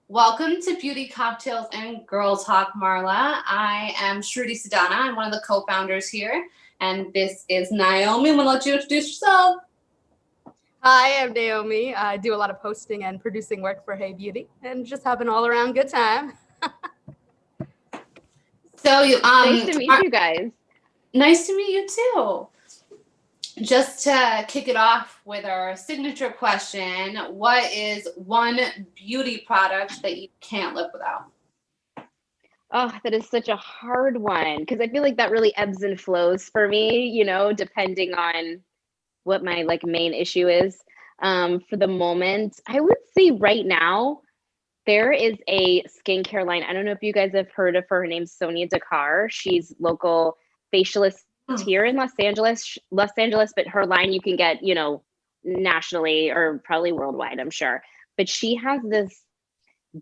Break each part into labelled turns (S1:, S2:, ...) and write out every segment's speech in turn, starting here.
S1: Welcome to Beauty Cocktails and Girl Talk, Marla. I am Shruti Sadana. I'm one of the co-founders here, and this is Naomi. I'm gonna let you introduce yourself.
S2: Hi, I'm Naomi. I do a lot of posting and producing work for Hey Beauty, and just have an all-around good time.
S1: So you
S3: Nice to meet you guys.
S1: Nice to meet you too. Just to kick it off with our signature question, what is one beauty product that you can't live without?
S3: Oh, that is such a hard one because I feel like that really ebbs and flows for me, depending on what my main issue is. For the moment, I would say right now there is a skincare line. I don't know if you guys have heard of her. Her name's Sonia Dakar. She's local facialist here in Los Angeles, but her line you can get, nationally or probably worldwide, I'm sure. But she has this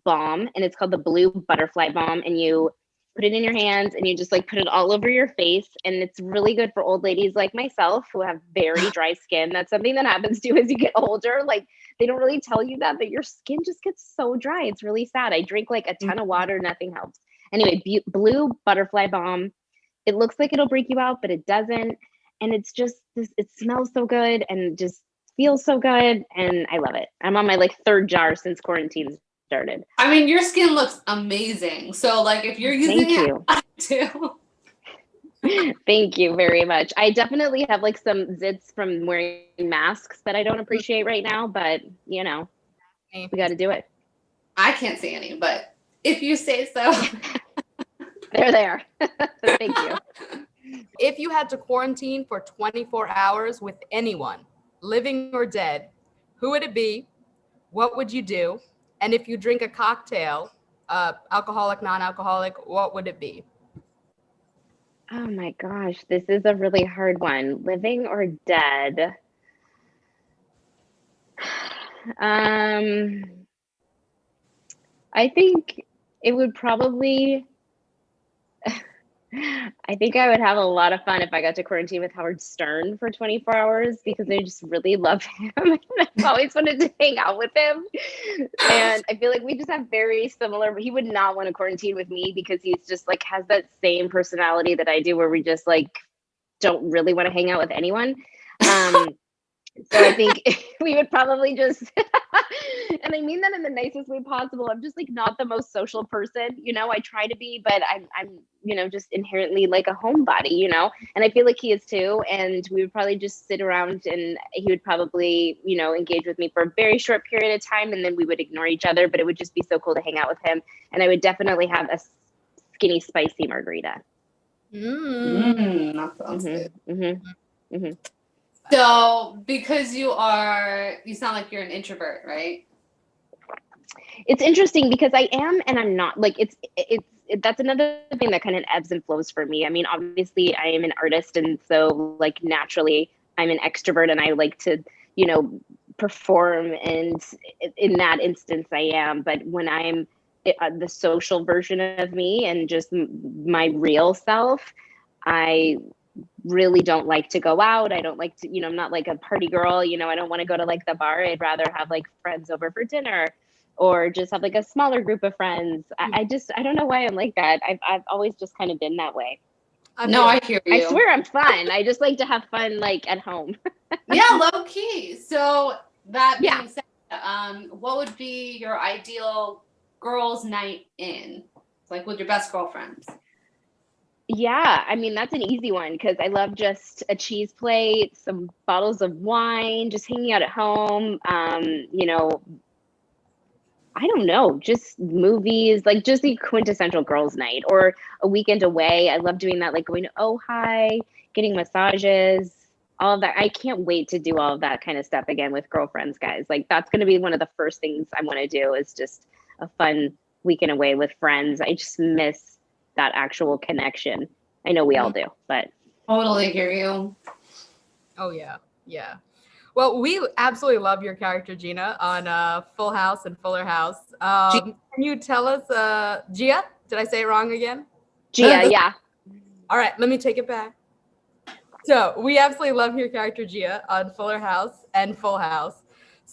S3: balm and it's called the Blue Butterfly Balm, and you put it in your hands and you just put it all over your face, and it's really good for old ladies like myself who have very dry skin. That's something that happens to you as you get older. They don't really tell you that, but your skin just gets so dry. It's really sad. I drink a ton of water, nothing helps. Anyway, Blue Butterfly Balm. It looks like it'll break you out, but it doesn't. And it's just this, it smells so good and just feels so good. And I love it. I'm on my third jar since quarantine started.
S1: I mean, your skin looks amazing. So, if you're using
S3: Thank you.
S1: I too.
S3: Thank you very much. I definitely have some zits from wearing masks that I don't appreciate right now, but we got to do it.
S1: I can't see any, but if you say so.
S3: They're there. Thank you.
S2: If you had to quarantine for 24 hours with anyone, living or dead, who would it be? What would you do? And if you drink a cocktail, alcoholic, non-alcoholic, what would it be?
S3: Oh my gosh, this is a really hard one. Living or dead? I think it would probably, I think I would have a lot of fun if I got to quarantine with Howard Stern for 24 hours because I just really love him. I've always wanted to hang out with him. And I feel like we just have very similar, he would not want to quarantine with me because he's just has that same personality that I do where we just don't really want to hang out with anyone. So I think we would probably just, and I mean that in the nicest way possible. I'm just not the most social person, I try to be, but I'm just inherently a homebody, and I feel like he is too. And we would probably just sit around and he would probably, engage with me for a very short period of time. And then we would ignore each other, but it would just be so cool to hang out with him. And I would definitely have a skinny, spicy margarita.
S1: That sounds good.
S3: Mm-hmm. Mm-hmm.
S1: So, because you sound like you're an introvert, right?
S3: It's interesting because I am and I'm not. That's another thing that kind of ebbs and flows for me. I mean, obviously I am an artist, and so naturally I'm an extrovert and I like to, perform, and in that instance I am. But when I'm the social version of me and just my real self, I really don't like to go out. I don't like to, I'm not a party girl, I don't want to go to the bar. I'd rather have friends over for dinner or just have a smaller group of friends. I don't know why I'm like that. I've always just kind of been that way.
S1: I hear you.
S3: I swear I'm fun. I just like to have fun at home.
S1: Yeah, low key. So that being said, what would be your ideal girls' night in? With your best girlfriends?
S3: Yeah, I mean, that's an easy one because I love just a cheese plate, some bottles of wine, just hanging out at home. I don't know, just movies, just the quintessential girls' night or a weekend away. I love doing that, going to Ojai, getting massages, all of that. I can't wait to do all of that kind of stuff again with girlfriends, guys. That's going to be one of the first things I want to do is just a fun weekend away with friends. I just miss that actual connection. I know we all do, but.
S1: Totally hear you.
S2: Oh, yeah. Yeah. Well, we absolutely love your character, Gina, on Full House and Fuller House. Can you tell us, Gia? Did I say it wrong again?
S3: Gia, yeah.
S2: All right, let me take it back. So we absolutely love your character, Gia, on Fuller House and Full House.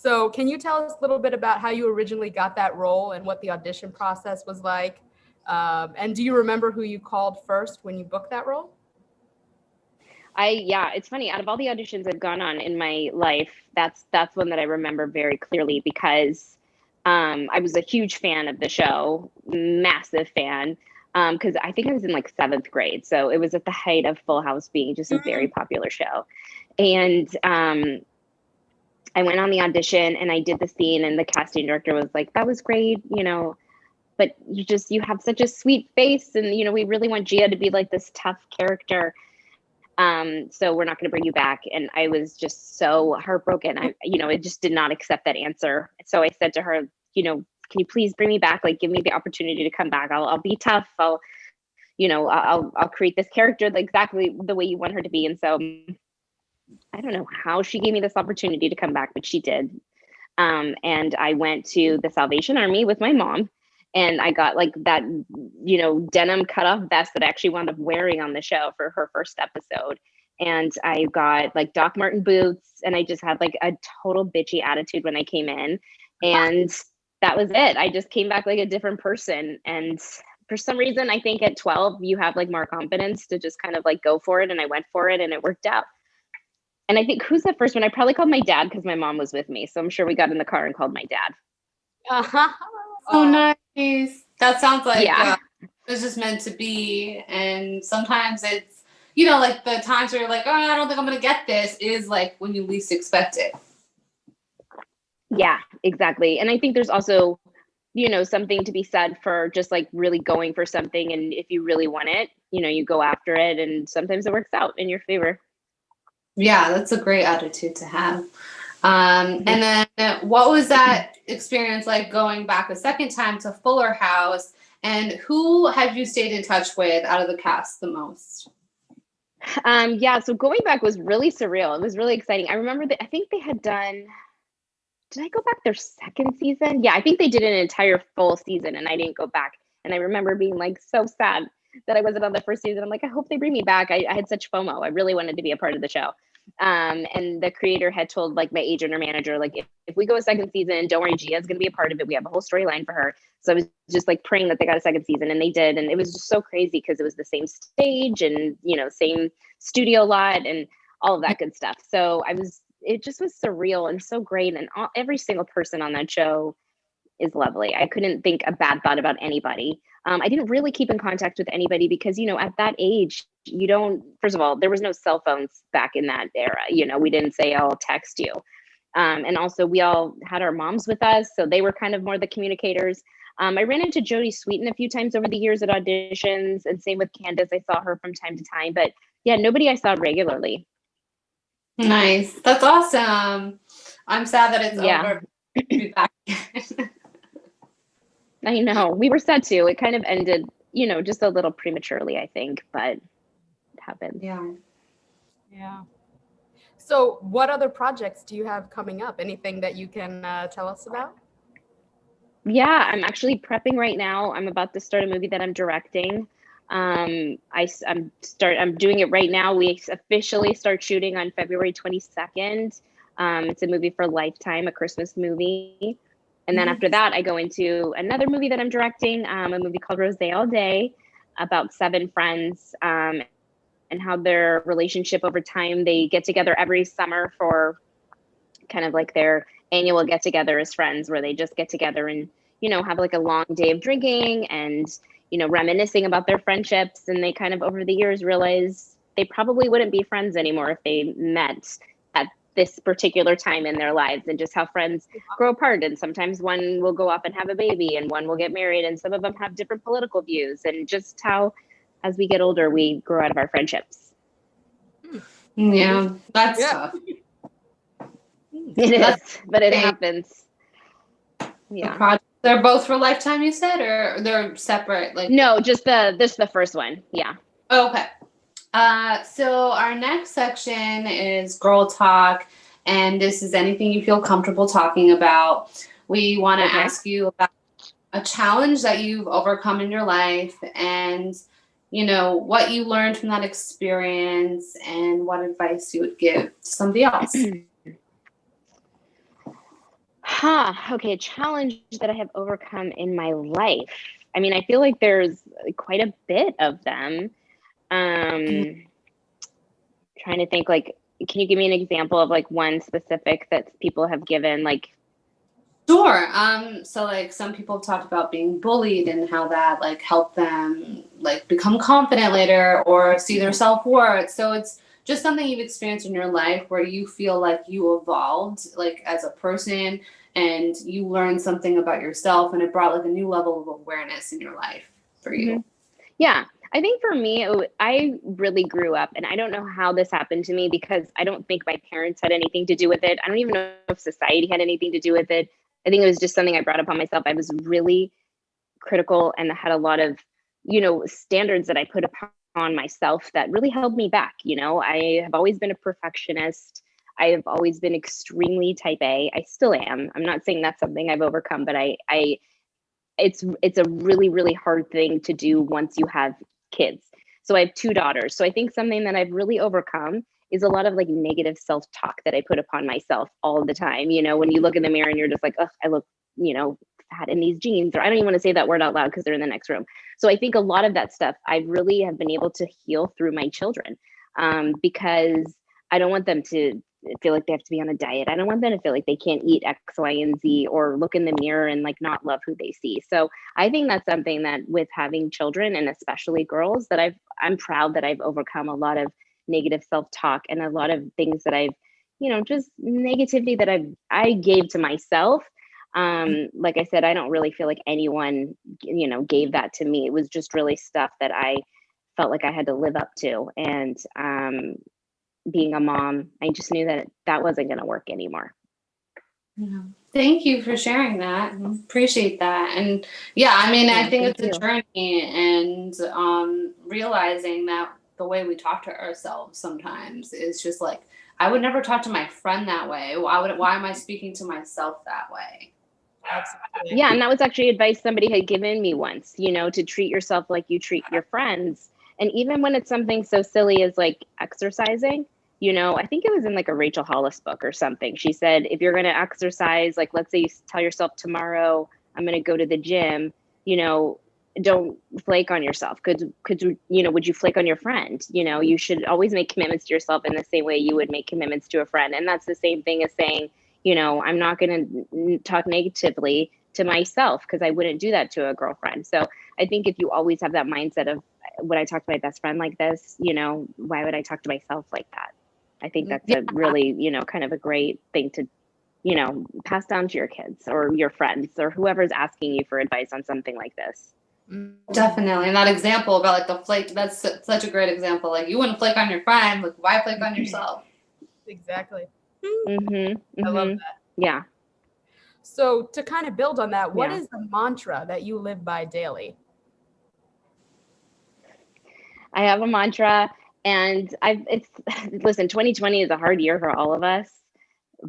S2: So can you tell us a little bit about how you originally got that role and what the audition process was like? And do you remember who you called first when you booked that role?
S3: Yeah, it's funny. Out of all the auditions I've gone on in my life, that's one that I remember very clearly because I was a huge fan of the show, massive fan. Because I think I was in like 7th grade, so it was at the height of Full House being just a very popular show. And I went on the audition and I did the scene, and the casting director was like, "That was great, but you have such a sweet face, and we really want Gia to be like this tough character." So we're not going to bring you back. And I was just so heartbroken. I just did not accept that answer. So I said to her, can you please bring me back? Like, give me the opportunity to come back. I'll be tough. I'll create this character exactly the way you want her to be. And so I don't know how she gave me this opportunity to come back, but she did. And I went to the Salvation Army with my mom. And I got like that, denim cutoff vest that I actually wound up wearing on the show for her first episode. And I got like Doc Marten boots, and I just had like a total bitchy attitude when I came in. And that was it. I just came back like a different person. And for some reason, I think at 12, you have like more confidence to just kind of like go for it. And I went for it and it worked out. And I think who's the first one? I probably called my dad because my mom was with me. So I'm sure we got in the car and called my dad.
S2: Uh-huh.
S1: Oh, nice. That sounds like it's just meant to be. And sometimes it's, like the times where you're like, oh, I don't think I'm going to get this is like when you least expect it.
S3: Yeah, exactly. And I think there's also, something to be said for just like really going for something. And if you really want it, you go after it. And sometimes it works out in your favor.
S1: Yeah, that's a great attitude to have. And then what was that experience like going back a second time to Fuller House? And who have you stayed in touch with out of the cast the most?
S3: So going back was really surreal. It was really exciting. I remember I think they had done, did I go back their second season? Yeah, I think they did an entire full season and I didn't go back. And I remember being like so sad that I wasn't on the first season. I'm like, I hope they bring me back. I had such FOMO. I really wanted to be a part of the show. And the creator had told like my agent or manager, like, if we go a second season, don't worry, Gia's going to be a part of it. We have a whole storyline for her. So I was just like praying that they got a second season, and they did. And it was just so crazy because it was the same stage and, same studio lot and all of that good stuff. So it just was surreal and so great. And every single person on that show is lovely. I couldn't think a bad thought about anybody. I didn't really keep in contact with anybody because, at that age, first of all, there was no cell phones back in that era. We didn't say, I'll text you. And also we all had our moms with us. So they were kind of more the communicators. I ran into Jodie Sweetin a few times over the years at auditions, and same with Candace. I saw her from time to time, but yeah, nobody I saw regularly.
S1: Nice. That's awesome. I'm sad that it's over. Be back.
S3: I know. We were sad too. It kind of ended, just a little prematurely, I think, but it happens.
S2: Yeah. So what other projects do you have coming up? Anything that you can tell us about?
S3: Yeah, I'm actually prepping right now. I'm about to start a movie that I'm directing. I'm doing it right now. We officially start shooting on February 22nd. It's a movie for Lifetime, a Christmas movie. And then after that, I go into another movie that I'm directing, a movie called Rosé All Day, about 7 friends and how their relationship over time, they get together every summer for kind of like their annual get together as friends, where they just get together and, have like a long day of drinking and, reminiscing about their friendships. And they kind of over the years realize they probably wouldn't be friends anymore if they met at this particular time in their lives, and just how friends grow apart. And sometimes one will go off and have a baby and one will get married, and some of them have different political views, and just how as we get older, we grow out of our friendships.
S1: Yeah, that's tough.
S3: It is, but it happens. Yeah.
S1: They're both for Lifetime, you said, or they're separate?
S3: No, just the first one. Yeah.
S1: Okay. So our next section is Girl Talk, and this is anything you feel comfortable talking about. We want to ask you about a challenge that you've overcome in your life, and what you learned from that experience, and what advice you would give to somebody else.
S3: Okay, a challenge that I have overcome in my life. I mean, I feel like there's quite a bit of them. Trying to think, like, can you give me an example of like one specific that people have given, like?
S1: Sure. So like some people have talked about being bullied and how that like helped them like become confident later or see their self-worth. So it's just something you've experienced in your life where you feel like you evolved like as a person and you learned something about yourself and it brought like a new level of awareness in your life for you.
S3: Mhm. Yeah, I think for me, I really grew up, and I don't know how this happened to me because I don't think my parents had anything to do with it. I don't even know if society had anything to do with it. I think it was just something I brought upon myself. I was really critical and had a lot of, standards that I put upon myself that really held me back. I have always been a perfectionist. I have always been extremely type A. I still am. I'm not saying that's something I've overcome, but it's a really, really hard thing to do once you have kids. So I have two daughters. So I think something that I've really overcome is a lot of like negative self-talk that I put upon myself all the time. When you look in the mirror and you're just like, oh, I look, fat in these jeans, or I don't even want to say that word out loud because they're in the next room. So I think a lot of that stuff I really have been able to heal through my children, because I don't want them to feel like they have to be on a diet. I don't want them to feel like they can't eat X, Y, and Z, or look in the mirror and like not love who they see. So I think that's something that with having children, and especially girls, that I'm proud that I've overcome a lot of negative self-talk and a lot of things that I've, just negativity that I gave to myself. Like I said, I don't really feel like anyone, gave that to me. It was just really stuff that I felt like I had to live up to. And being a mom, I just knew that wasn't going to work anymore.
S1: Yeah. Thank you for sharing that. Appreciate that. And yeah, I mean, I think it's a journey, and realizing that the way we talk to ourselves sometimes is just like, I would never talk to my friend that way. Why am I speaking to myself that way?
S2: Absolutely.
S3: Yeah, and that was actually advice somebody had given me once, to treat yourself like you treat your friends. And even when it's something so silly as like exercising, I think it was in like a Rachel Hollis book or something. She said, if you're going to exercise, like let's say you tell yourself tomorrow, I'm going to go to the gym, don't flake on yourself. Could would you flake on your friend? You should always make commitments to yourself in the same way you would make commitments to a friend. And that's the same thing as saying, I'm not going to talk negatively to myself because I wouldn't do that to a girlfriend. So I think if you always have that mindset of, would I talk to my best friend like this? Why would I talk to myself like that? I think that's a really, kind of a great thing to, pass down to your kids or your friends or whoever's asking you for advice on something like this.
S1: Definitely. And that example about like the flake, that's such a great example. Like you wouldn't flake on your friend, like why flake on yourself?
S2: Exactly.
S3: Mm-hmm,
S2: I love that.
S3: Yeah.
S2: So to kind of build on that, what is the mantra that you live by daily?
S3: I have a mantra, and listen, 2020 is a hard year for all of us,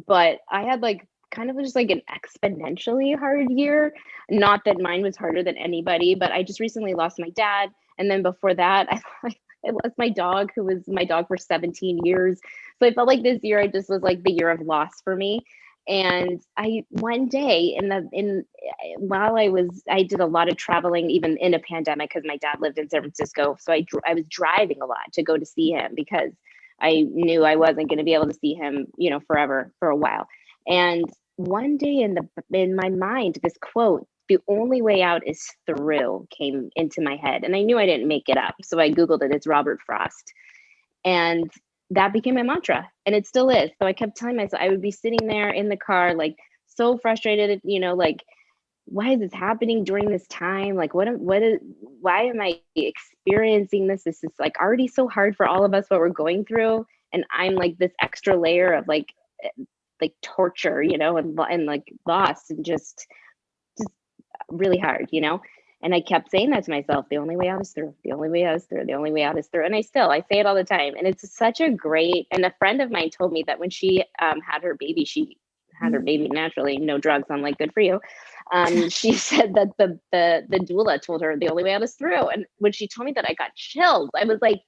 S3: but I had like kind of just like an exponentially hard year. Not that mine was harder than anybody, but I just recently lost my dad. And then before that, I lost my dog, who was my dog for 17 years. So I felt like this year I just was like the year of loss for me. And one day while I did a lot of traveling, even in a pandemic, because my dad lived in San Francisco. So I was driving a lot to go to see him because I knew I wasn't going to be able to see him, forever, for a while. And one day in my mind, this quote, "The only way out is through," came into my head. And I knew I didn't make it up. So I Googled it. It's Robert Frost. And that became my mantra, and it still is. So I kept telling myself, I would be sitting there in the car, like so frustrated, like, why is this happening during this time? Like, why am I experiencing this? This is like already so hard for all of us, what we're going through. And I'm like this extra layer of like torture, and like loss, and just really hard, And I kept saying that to myself, the only way out is through, the only way out is through, the only way out is through. And I say it all the time. And it's such a great, and a friend of mine told me that when she had her baby, she had her baby naturally, no drugs. I'm like, good for you. She said that the doula told her the only way out is through. And when she told me that, I got chills. I was like,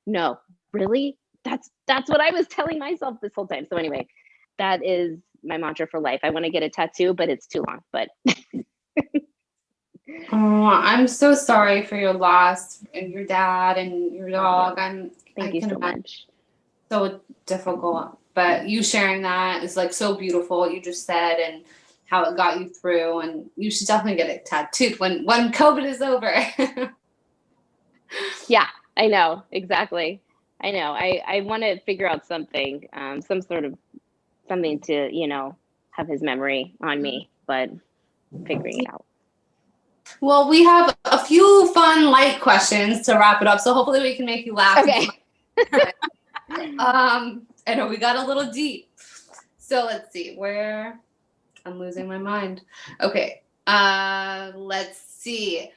S3: no, really? That's what I was telling myself this whole time. So anyway, that is my mantra for life. I want to get a tattoo, but it's too long. But
S1: Oh, I'm so sorry for your loss and your dad and your dog.
S3: thank you so much.
S1: So difficult, but you sharing that is like so beautiful. What you just said and how it got you through, and you should definitely get it tattooed when COVID is over.
S3: Yeah, I know, exactly. I know. I want to figure out something, some sort of something to, you know, have his memory on me, but figuring it out.
S1: Well, we have a few fun, light questions to wrap it up, so hopefully we can make you laugh.
S3: Okay.
S1: I know we got a little deep. So let's see where I'm losing my mind. Okay. Let's see.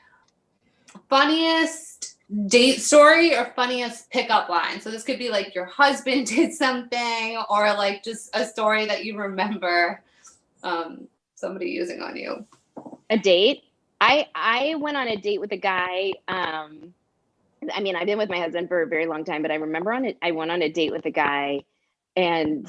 S1: Funniest date story or funniest pickup line? So this could be like your husband did something, or like just a story that you remember somebody using on you.
S3: A date? I went on a date with a guy. I mean, I've been with my husband for a very long time, but I remember I went on a date with a guy, and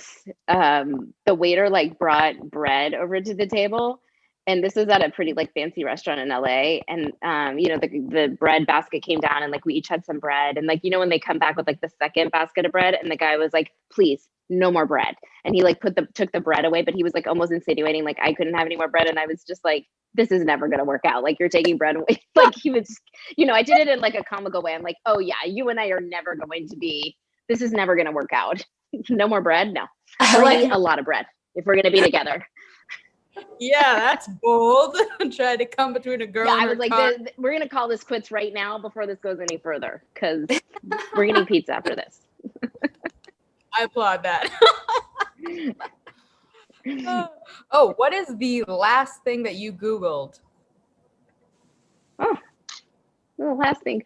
S3: the waiter like brought bread over to the table, and this was at a pretty like fancy restaurant in LA, and you know, the bread basket came down, and like we each had some bread, and like, you know, when they come back with like the second basket of bread, and the guy was like, please, no more bread, and he like took the bread away, but he was like almost insinuating like I couldn't have any more bread, and I was just like, this is never going to work out. Like, you're taking bread away. Like, he was, you know, I did it in like a comical way. I'm like, oh yeah, you and I are never going to be, this is never going to work out. No more bread. No, we're going to eat a lot of bread if we're going to be together.
S2: Yeah, that's bold. Trying to come between a girl.
S3: Yeah, I was like, we're going to call this quits right now before this goes any further, because we're getting pizza after this.
S2: I applaud that. Oh, what is the last thing that you Googled?
S3: Oh, the last thing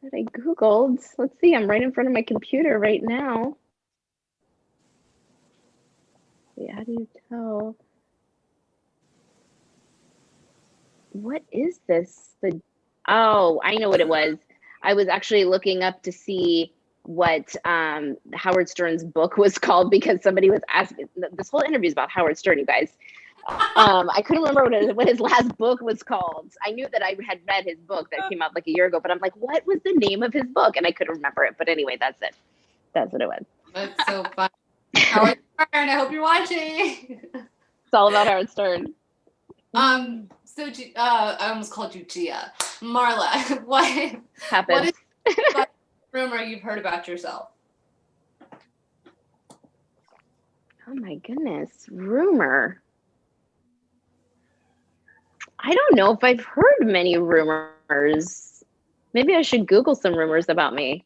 S3: that I Googled. Let's see, I'm right in front of my computer right now. Yeah, how do you tell? What is this? Oh, I know what it was. I was actually looking up to see what Howard Stern's book was called, because somebody was asking. This whole interview is about Howard Stern, you guys. I couldn't remember what his last book was called. I knew that I had read his book that came out like a year ago, but I'm like, what was the name of his book? And I couldn't remember it. But anyway, that's it. That's what it was.
S1: That's so fun. Howard Stern, I hope you're watching.
S3: It's all about Howard Stern.
S1: So I almost called you Gia. Marla, what
S3: Happens.
S1: What is rumor you've heard about yourself?
S3: Oh my goodness, rumor. I don't know if I've heard many rumors. Maybe I should Google some rumors about me.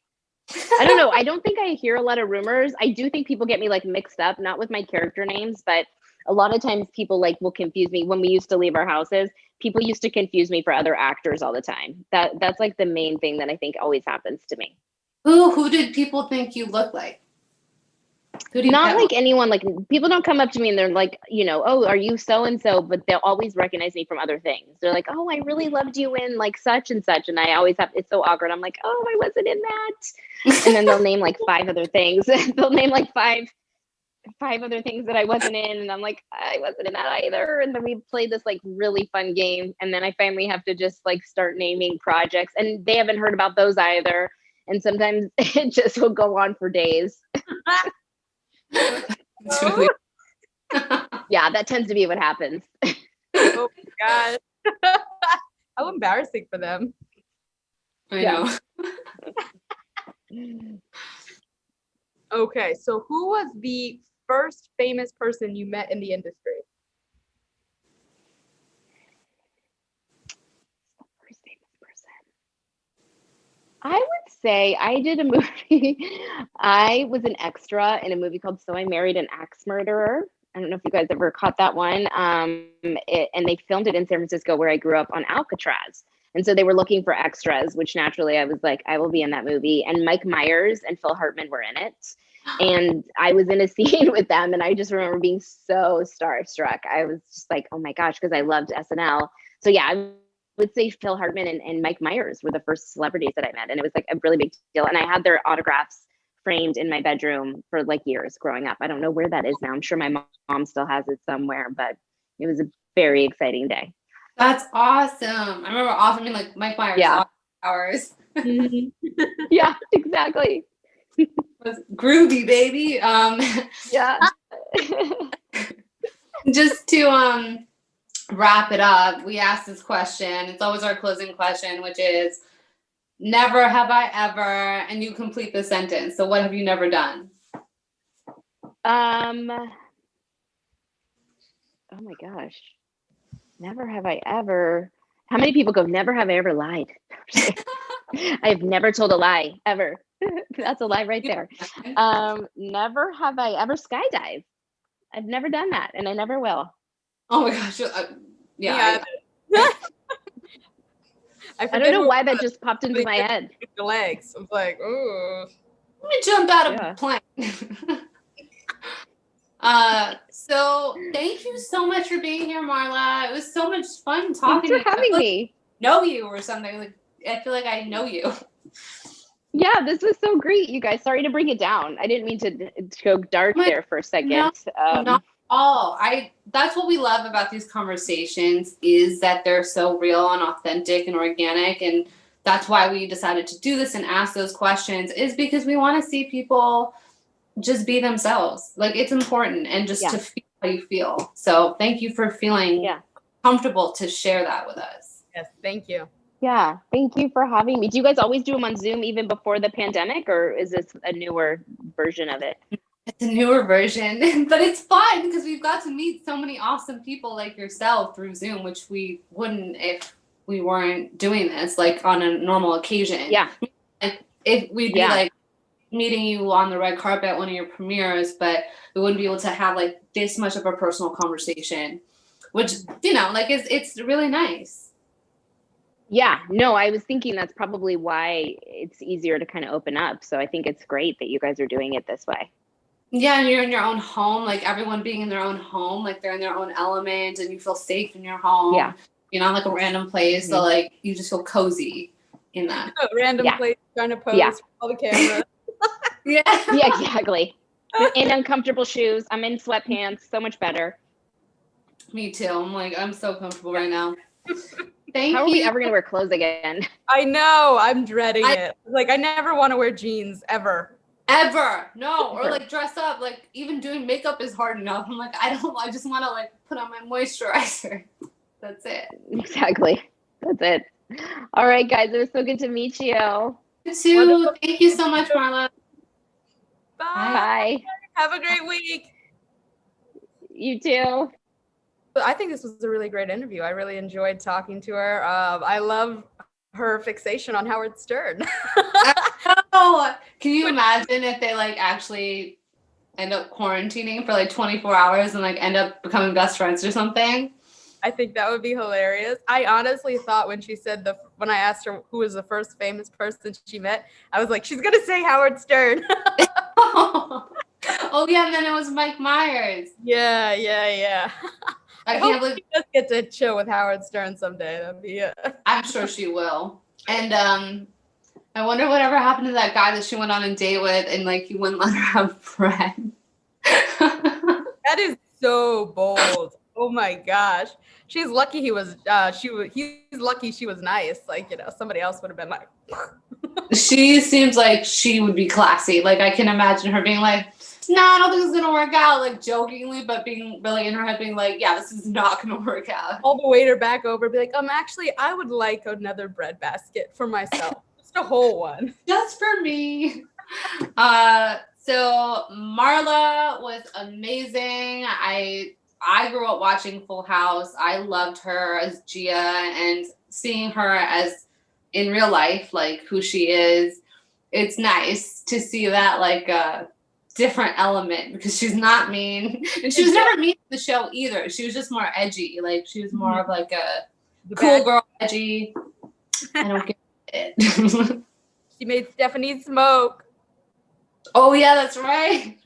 S3: I don't know. I don't think I hear a lot of rumors. I do think people get me like mixed up, not with my character names, but a lot of times people like will confuse me. When we used to leave our houses, people used to confuse me for other actors all the time. That's like the main thing that I think always happens to me.
S1: Who did people think you look like?
S3: Not like anyone, like people don't come up to me and they're like, you know, oh, are you so and so? But they'll always recognize me from other things. They're like, oh, I really loved you in like such and such, and I always have. It's so awkward. I'm like, oh, I wasn't in that, and then they'll name like 5 other things. They'll name like five other things that I wasn't in, and I'm like, I wasn't in that either. And then we played this like really fun game, and then I finally have to just like start naming projects, and they haven't heard about those either. And sometimes it just will go on for days. Yeah, that tends to be what happens.
S2: Oh my gosh. How embarrassing for them.
S1: I know.
S2: Okay, so who was the first famous person you met in the industry?
S3: First famous person. I would say I did a movie. I was an extra in a movie called So I Married an Axe Murderer. I don't know if you guys ever caught that one. And they filmed it in San Francisco, where I grew up, on Alcatraz. And so they were looking for extras, which naturally I was like, I will be in that movie. And Mike Myers and Phil Hartman were in it. And I was in a scene with them. And I just remember being so starstruck. I was just like, oh my gosh, because I loved SNL. So yeah, I would say Phil Hartman and Mike Myers were the first celebrities that I met. And it was like a really big deal. And I had their autographs framed in my bedroom for like years growing up. I don't know where that is now. I'm sure my mom still has it somewhere, but it was a very exciting day.
S1: That's awesome. I remember often being like Mike Myers hours.
S3: Yeah, exactly.
S1: Was groovy, baby.
S3: Yeah.
S1: Just to wrap it up, we asked this question. It's always our closing question, which is never have I ever, and you complete the sentence. So what have you never done?
S3: Oh my gosh. Never have I ever. How many people go, never have I ever lied? I've never told a lie, ever. That's a lie right there. Never have I ever skydived. I've never done that, and I never will.
S1: Oh my gosh. Yeah.
S3: I don't know why that just popped into my head.
S2: The legs. I was like, ooh.
S1: Let me jump out of a plane. So thank you so much for being here, Marla. It was so much fun talking.
S3: Thanks for having me.
S1: Know you or something. Like I feel like I know you.
S3: Yeah, this was so great, you guys. Sorry to bring it down. I didn't mean to go dark there for a second.
S1: No, not at all. That's what we love about these conversations is that they're so real and authentic and organic, and that's why we decided to do this and ask those questions is because we want to see people just be themselves. Like it's important and just to feel how you feel. So thank you for feeling comfortable to share that with us.
S2: Yes, thank you.
S3: Yeah, thank you for having me. Do you guys always do them on Zoom even before the pandemic, or is this a newer version of it?
S1: It's a newer version, but it's fun because we've got to meet so many awesome people like yourself through Zoom, which we wouldn't if we weren't doing this like on a normal occasion.
S3: Yeah.
S1: Like if we'd be like meeting you on the red carpet at one of your premieres, but we wouldn't be able to have like this much of a personal conversation, which, you know, like it's really nice.
S3: Yeah, no, I was thinking that's probably why it's easier to kind of open up. So I think it's great that you guys are doing it this way.
S1: Yeah, and you're in your own home, like everyone being in their own home, like they're in their own element and you feel safe in your home.
S3: Yeah.
S1: You're not like a random place, so like you just feel cozy in that.
S2: A random place trying to pose for all the cameras.
S1: Yeah,
S3: exactly. In uncomfortable shoes. I'm in sweatpants. So much better.
S1: Me too. I'm so comfortable right now. Thank you.
S3: How are we ever going to wear clothes again?
S2: I know. I'm dreading it. Like, I never want to wear jeans ever.
S1: Ever. No. Or like dress up. Like even doing makeup is hard enough. I'm like, I just want to like put on my moisturizer. That's it.
S3: Exactly. That's it. All right, guys. It was so good to meet you.
S1: You too. Thank you so much, Marla.
S3: Bye.
S2: Have a great week.
S3: You too.
S2: I think this was a really great interview. I really enjoyed talking to her. I love her fixation on Howard Stern.
S1: Oh, can you imagine if they like actually end up quarantining for like 24 hours and like end up becoming best friends or something?
S2: I think that would be hilarious. I honestly thought when she said when I asked her who was the first famous person she met, I was like, she's gonna say Howard Stern.
S1: Oh yeah, and then it was Mike Myers.
S2: Yeah. I can't believe she does get to chill with Howard Stern someday. That'd be
S1: I'm sure she will. And I wonder whatever happened to that guy that she went on a date with and like he wouldn't let her have bread.
S2: That is so bold. Oh my gosh. She's lucky he's lucky she was nice. Like, you know, somebody else would have been like
S1: She seems like she would be classy. Like I can imagine her being like, no, I don't think it's gonna work out, like jokingly, but like in her head being like, yeah, this is not gonna work out.
S2: Call the waiter back over, be like, actually, I would like another bread basket for myself. Just a whole one.
S1: Just for me. So Marla was amazing. I grew up watching Full House. I loved her as Gia and seeing her as in real life, like who she is. It's nice to see that like different element because she's not mean and she was never mean in the show either. She was just more edgy. Like she was more of like a cool girl edgy. I don't get it.
S2: She made Stephanie smoke.
S1: Oh yeah, that's right.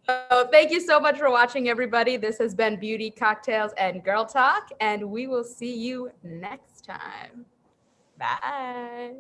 S2: Oh, thank you so much for watching, everybody. This has been Beauty, Cocktails, and Girl Talk, and we will see you next time. time. Bye.